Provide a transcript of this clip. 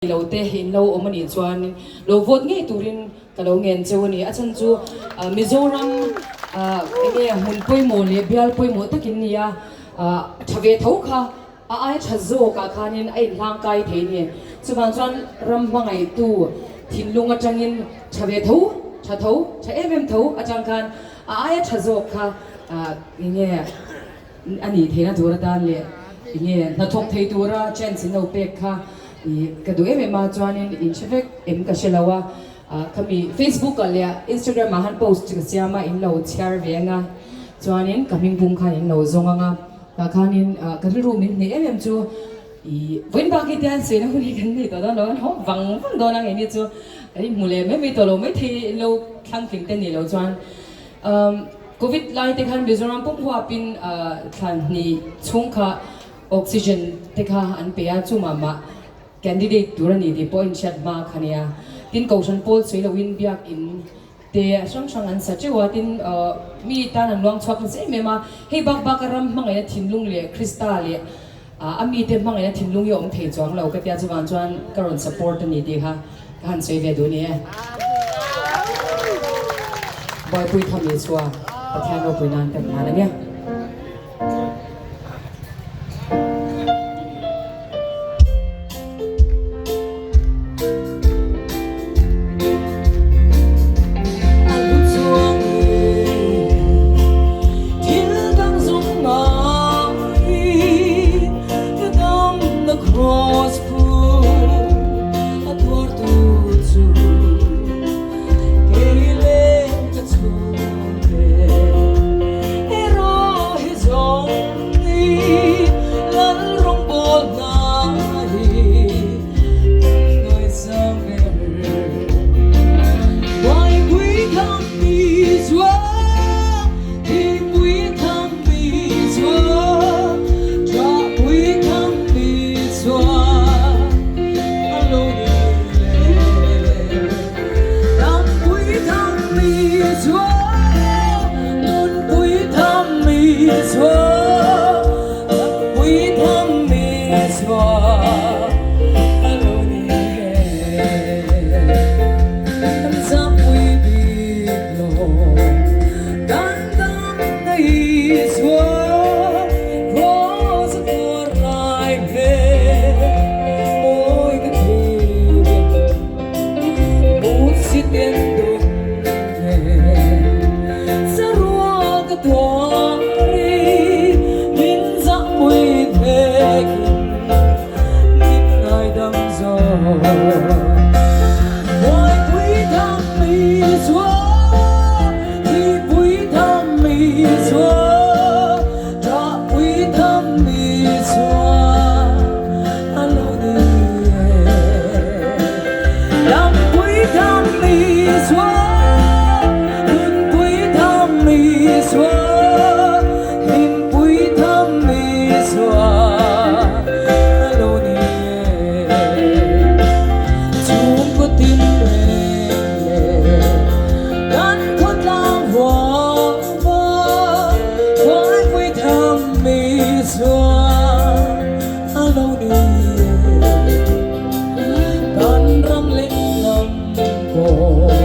lâu te hin lâu ôm anh chuan lâu vót nghe turin cả lâu nghe châu này ở chân chu Mizoram nghe Nunpui mồ lệ buaipui mồ tất nhiên nia thave thấu kha ai chazo cả khanin ai lang kai thế nè chuan chuan ram bangai tu thin lunga changin thave thấu cha em thấu achang khan ai chazo kha nghe ani thế na tura dan le nghe na thok thei tura chen sin no pek kha cái đôi em mà cho nên in chevek em cái xe lawa kami Facebook alia Instagram mahan post cái xe mà in lâu share về nga cho nên kami bung khan in lâu zong nga cả khan in cái room in em cho vẫn ba cái tiền xe nó không đi cái gì đó nó không vắng đó là cái gì cho ấy mule mấy tổ mấy thì lâu khang phình tên này lâu cho Covid lại thì khan Mizoram pum hoa pin khan ni chung kha oxygen thì kha anh bea chu mà candidate durani di point chat ma khania tin kausan pol soila win biak in te sang an sa chewa tin mi tan an luang chhuak se mema he bak bakaram mangai thinlung le krista le ami te mangai thinlung yom thei chwang lo ka tia chuan chuan karon support ni di ha han sei ve du ni buaipui tham Isua pathian ro puinan kan na nia Oh